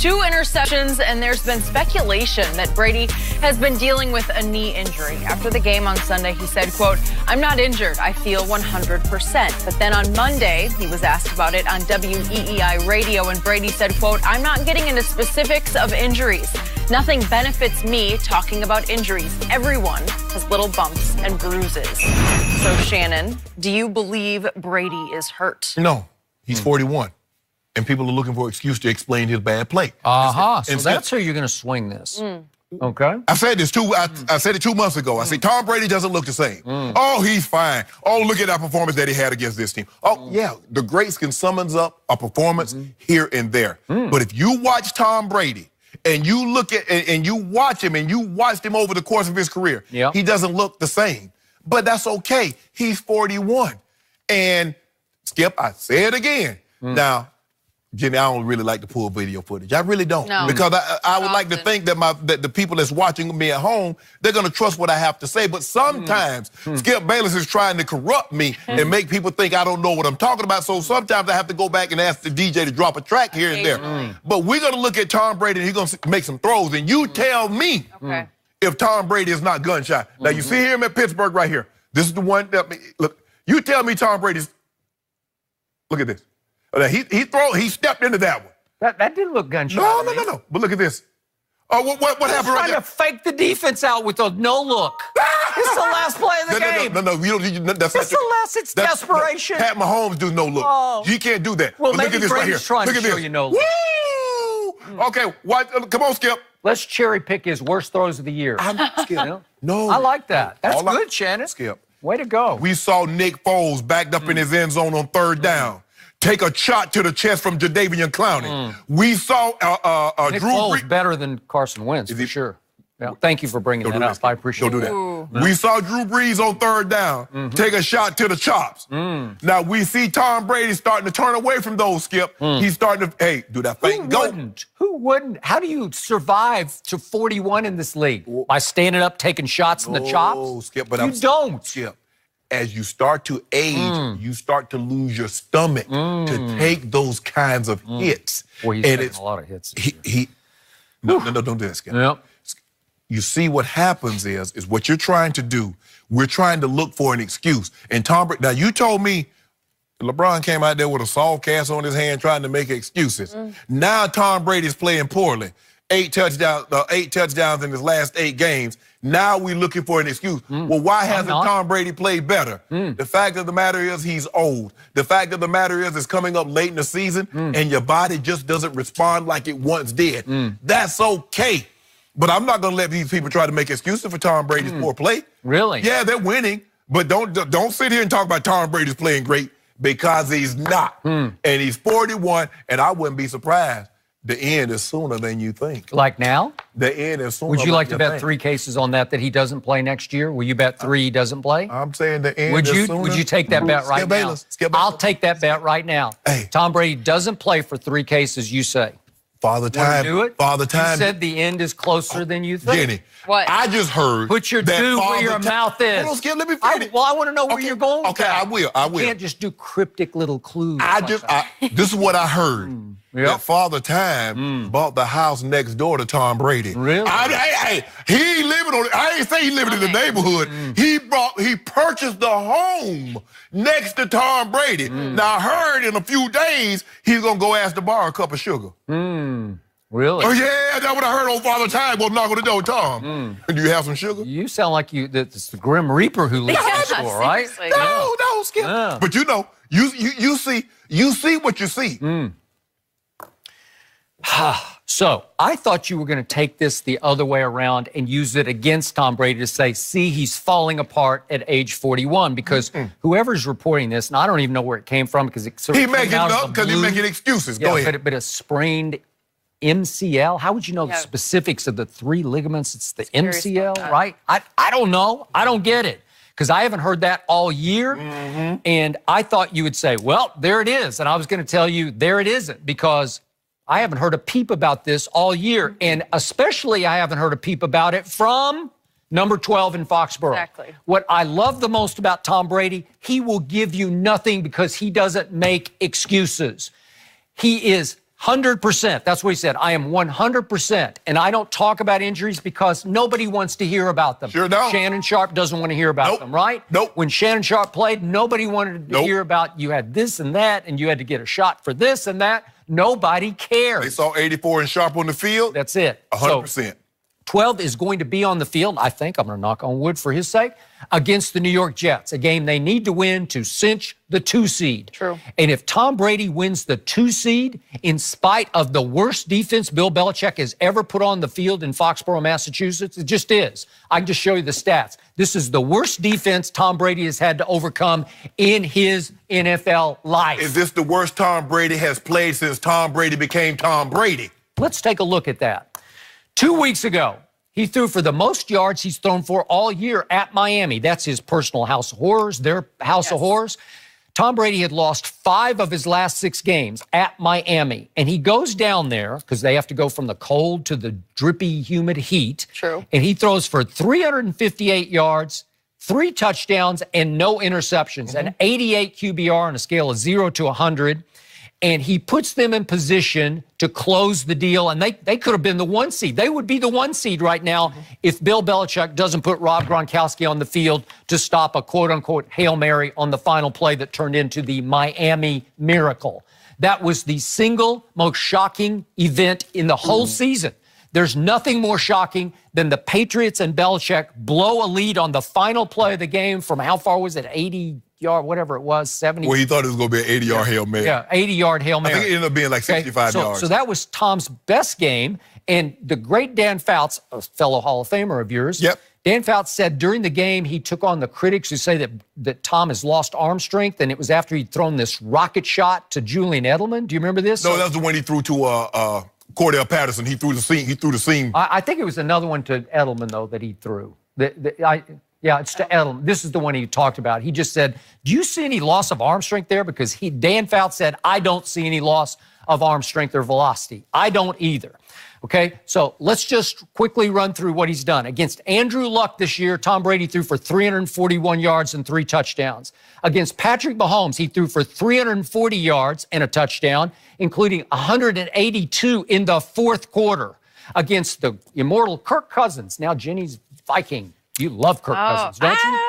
2 interceptions, and there's been speculation that Brady has been dealing with a knee injury. After the game on Sunday, he said, quote, "I'm not injured. I feel 100%. But then on Monday, he was asked about it on WEEI radio, and Brady said, quote, "I'm not getting into specifics of injuries. Nothing benefits me talking about injuries. Everyone has little bumps and bruises." So, Shannon, do you believe Brady is hurt? No, he's 41. And people are looking for an excuse to explain his bad play. So that's how you're going to swing this. Okay. I said this I said it 2 months ago. I said Tom Brady doesn't look the same. Oh, he's fine. Oh, look at that performance that he had against this team. Oh, yeah, the greats can summons up a performance here and there. But if you watch Tom Brady and you look at and you watch him and you watched him over the course of his career, he doesn't look the same. But that's okay. He's 41. And Skip, I say it again. Now, Jenny, I don't really like to pull video footage. I really don't. No. Because I would like to think that the people that's watching me at home, they're going to trust what I have to say. But sometimes Skip Bayless is trying to corrupt me and make people think I don't know what I'm talking about. So sometimes I have to go back and ask the DJ to drop a track here and there. But we're going to look at Tom Brady and he's going to make some throws. And you tell me if Tom Brady is not gunshot. Now, you see him at Pittsburgh right here. This is the one that, look, you tell me Tom Brady's, look at this. He stepped into that one. That didn't look gunshot. No. But look at this. Oh, what happened right there? Trying to fake the defense out with a no look. It's the last play of the game. No. It's desperation. Pat Mahomes do no look. Oh. He can't do that. Well, but maybe look at this right here. Trying look to at show this. you no look. Woo! Okay, come on, Skip. Let's cherry pick his worst throws of the year. Skip. No. I like that. That's good, Shannon. Skip. Way to go. We saw Nick Foles backed up in his end zone on 3rd down. Take a shot to the chest from Jadeveon Clowney. We saw Nick Drew Foles better than Carson Wentz, for sure. Yeah. Thank you for bringing that up. I appreciate it. Don't do that. We saw Drew Brees on 3rd down. Take a shot to the chops. Now, we see Tom Brady starting to turn away from those, Skip. He's starting to, hey, do that fake go. Who wouldn't? How do you survive to 41 in this league? By standing up, taking shots in the chops? Skip, but you don't. Skip. As you start to age, you start to lose your stomach to take those kinds of hits. Boy, he's taking a lot of hits. No, don't do that, Skip. Yep. You see what happens is what you're trying to do, we're trying to look for an excuse. And Tom Brady, now you told me LeBron came out there with a soft cast on his hand trying to make excuses. Now Tom Brady's playing poorly. 8 touchdowns in his last 8 games. Now we're looking for an excuse. Well, why hasn't Tom Brady played better? The fact of the matter is he's old. The fact of the matter is it's coming up late in the season and your body just doesn't respond like it once did. That's okay. But I'm not going to let these people try to make excuses for Tom Brady's poor play. Really? Yeah, they're winning. But don't sit here and talk about Tom Brady's playing great because he's not. And he's 41, and I wouldn't be surprised. The end is sooner than you think. Like now? The end is sooner. Would you like to bet 3 cases on that he doesn't play next year? Will you bet 3 he doesn't play? I'm saying the end is sooner. Would you take that bet right now? I'll take that bet right now. Hey. Tom Brady doesn't play for 3 cases, you say. Father Time. Do it? Father Time. You said the end is closer than you think. Jenny, what? I just heard. Put your dude where your mouth is. Hold on, Skip, let me finish. I want to know where you're going. Okay, I will. You can't just do cryptic little clues. This is what I heard. That Father Time bought the house next door to Tom Brady. Really? He ain't living on it. I ain't say he living in the neighborhood. He purchased the home next to Tom Brady. Now I heard in a few days he's gonna go ask to borrow a cup of sugar. Really? Oh yeah, that's what I heard on Father Time. Well, knock on the door, Tom. Do you have some sugar? You sound like it's the Grim Reaper who lives next door, right? No, Skip. Yeah. But you know, you see what you see. So I thought you were going to take this the other way around and use it against Tom Brady to say, see, he's falling apart at age 41 because whoever's reporting this, and I don't even know where it came from because it sort of he making it up because he's making excuses. Go ahead. But a sprained MCL. How would you know the specifics of the 3 ligaments? It's the MCL, right? I don't know. I don't get it. Because I haven't heard that all year, and I thought you would say, well, there it is. And I was going to tell you, there it isn't, because I haven't heard a peep about this all year, and especially I haven't heard a peep about it from number 12 in Foxborough. Exactly. What I love the most about Tom Brady, he will give you nothing because he doesn't make excuses. He is 100%. That's what he said. I am 100%. And I don't talk about injuries because nobody wants to hear about them. Sure don't. Shannon Sharp doesn't want to hear about them, right? Nope. When Shannon Sharp played, nobody wanted to hear about you had this and that, and you had to get a shot for this and that. Nobody cares. They saw 84 and Sharp on the field. That's it. 100%. So, 12 is going to be on the field, I think, I'm going to knock on wood for his sake, against the New York Jets, a game they need to win to cinch the 2 seed. True. And if Tom Brady wins the 2 seed, in spite of the worst defense Bill Belichick has ever put on the field in Foxborough, Massachusetts, it just is. I can just show you the stats. This is the worst defense Tom Brady has had to overcome in his NFL life. Is this the worst Tom Brady has played since Tom Brady became Tom Brady? Let's take a look at that. 2 weeks ago, he threw for the most yards he's thrown for all year at Miami. That's his personal house of horrors, their house of horrors. Tom Brady had lost 5 of his last 6 games at Miami. And he goes down there because they have to go from the cold to the drippy, humid heat. True. And he throws for 358 yards, 3 touchdowns, and no interceptions. An 88 QBR on a scale of 0 to 100. And he puts them in position to close the deal. And they could have been the 1 seed. They would be the 1 seed right now if Bill Belichick doesn't put Rob Gronkowski on the field to stop a quote-unquote Hail Mary on the final play that turned into the Miami Miracle. That was the single most shocking event in the whole season. There's nothing more shocking than the Patriots and Belichick blow a lead on the final play of the game from how far was it, 80 yard, whatever it was, 70. Well, he thought it was going to be an 80-yard Hail Mary. Yeah, 80-yard Hail Mary. I think it ended up being like 65 yards. So that was Tom's best game. And the great Dan Fouts, a fellow Hall of Famer of yours, Dan Fouts said during the game he took on the critics who say that Tom has lost arm strength, and it was after he'd thrown this rocket shot to Julian Edelman. Do you remember this? No, that was the one he threw to Cordell Patterson. He threw the seam. I think it was another one to Edelman, though, that he threw. Yeah, it's to Edelman. This is the one he talked about. He just said, do you see any loss of arm strength there? Because Dan Fouts said, I don't see any loss of arm strength or velocity. I don't either. Okay, so let's just quickly run through what he's done. Against Andrew Luck this year, Tom Brady threw for 341 yards and 3 touchdowns. Against Patrick Mahomes, he threw for 340 yards and a touchdown, including 182 in the 4th quarter. Against the immortal Kirk Cousins, now Jenny's Viking. You love Kirk Cousins, don't you?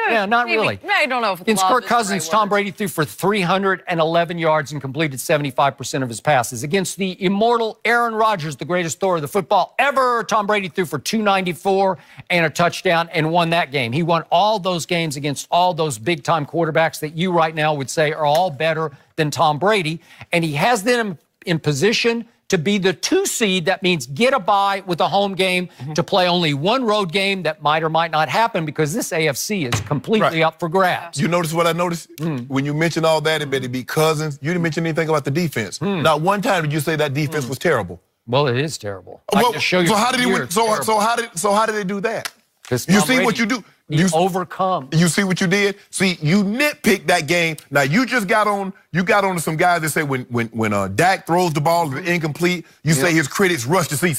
Yeah, not really. I don't know if Against Kirk Cousins, Tom Brady threw for 311 yards and completed 75% of his passes. Against the immortal Aaron Rodgers, the greatest thrower of the football ever, Tom Brady threw for 294 and a touchdown and won that game. He won all those games against all those big-time quarterbacks that you right now would say are all better than Tom Brady. And he has them in position to be the 2 seed. That means get a bye with a home game to play only 1 road game that might or might not happen because this AFC is completely up for grabs. You notice what I noticed? When you mentioned all that, it better be Cousins. You didn't mention anything about the defense. Not one time did you say that defense was terrible. Well, it is terrible. Well, so how did he win? So how did they do that? You see what you do. You overcome. You see what you did? See, you nitpicked that game. Now you just got on to some guys that say when Dak throws the ball it's incomplete, you say his critics rush to see,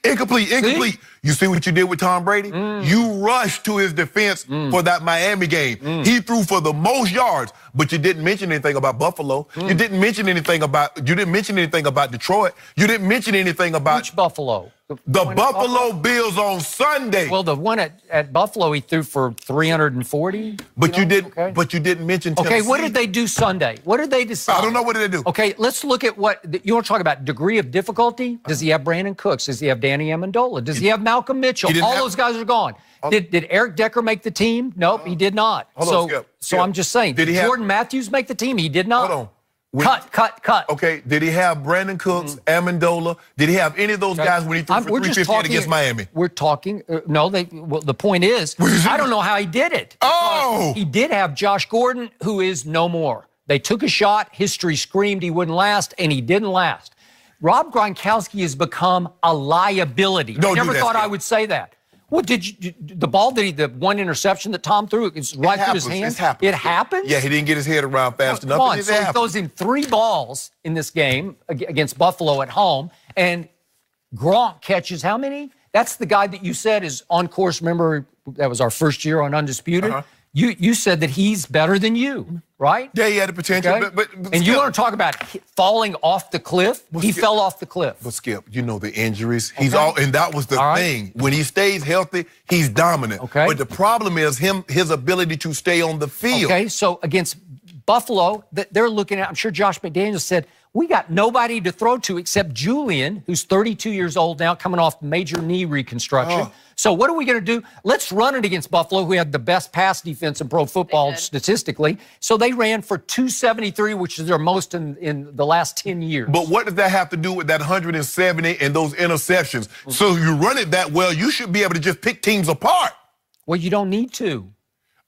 incomplete. See? You see what you did with Tom Brady? You rushed to his defense for that Miami game. He threw for the most yards, but you didn't mention anything about Buffalo. You didn't mention anything about Detroit. You didn't mention anything about which Buffalo? The Buffalo Bills on Sunday. Well, the one at Buffalo he threw for 340. But you didn't mention Tennessee. Okay, what did they do Sunday? What did they decide? I don't know what did they do. Okay, let's look at what you want to talk about. Degree of difficulty. Does he have Brandon Cooks? Does he have Danny Amendola? Does he have Malcolm Mitchell? All those guys are gone. Did Eric Decker make the team? Nope, he did not. So I'm just saying. Did Jordan Matthews make the team? He did not. Hold on. Cut. Okay, did he have Brandon Cooks, Amendola? Did he have any of those guys when he threw for 358 against Miami? We're talking, the point is, I don't know how he did it. Oh! He did have Josh Gordon, who is no more. They took a shot, history screamed he wouldn't last, and he didn't last. Rob Gronkowski has become a liability. I never thought I would say that. Well, the ball the one interception that Tom threw, it's right through his hand? It happened? Yeah, he didn't get his head around fast enough. Come on, so he throws in 3 balls in this game against Buffalo at home, and Gronk catches how many? That's the guy that you said is on course. Remember, that was our first year on Undisputed. You said that he's better than you, right? Yeah, he had the potential. Okay. But and you want to talk about falling off the cliff? He fell off the cliff. But Skip, you know the injuries. He's and that was the thing. When he stays healthy, he's dominant. Okay. But the problem is his ability to stay on the field. Okay, so against Buffalo, they're looking at, I'm sure Josh McDaniels said, we got nobody to throw to except Julian, who's 32 years old now, coming off major knee reconstruction. So what are we going to do? Let's run it against Buffalo, who had the best pass defense in pro football statistically. So they ran for 273, which is their most in the last 10 years. But what does that have to do with that 170 and those interceptions? So you run it that well, you should be able to just pick teams apart. Well, you don't need to.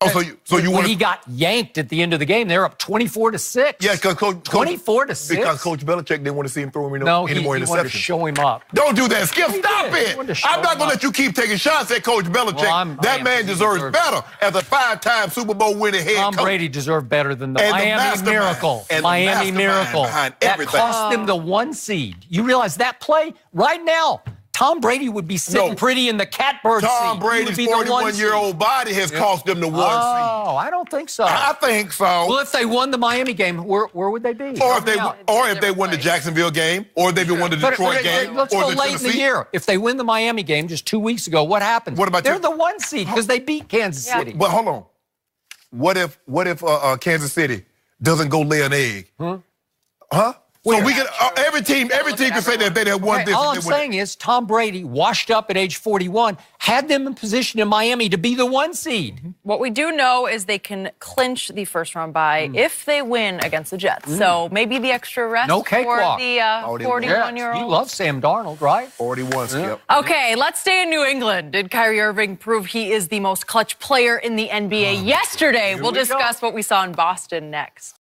Oh, when he got yanked at the end of the game, they're up 24-6. Yeah, because Coach 24-6. Because Coach Belichick didn't want to see him throw any more he interceptions. wanted to show him up. Don't do that, Skip. Stop it. I'm not going to let you keep taking shots at Coach Belichick. Well, that man deserves better as a 5-time Super Bowl winning head coach. Tom Brady deserved better than the Miami Miracle. Miami Miracle. That cost them the 1 seed. You realize that play right now? Tom Brady would be sitting pretty in the catbird seat. Tom Brady's 41-year-old body has cost them the 1 seed. Oh, I don't think so. I think so. Well, if they won the Miami game, where would they be? Or if they won the Jacksonville game, or if they won the Detroit game, let's or go the late in the year. If they win the Miami game just 2 weeks ago, what happens? What about they're the 1 seed because they beat Kansas City. But hold on. What if Kansas City doesn't go lay an egg? Huh? So we can every team can say that they had won this. All I'm saying is Tom Brady, washed up at age 41, had them in position in Miami to be the 1 seed. What we do know is they can clinch the first-round bye if they win against the Jets. So maybe the extra rest for the 41-year-old. You love Sam Darnold, right? 41, Skip. Okay, let's stay in New England. Did Kyrie Irving prove he is the most clutch player in the NBA yesterday? We'll discuss what we saw in Boston next.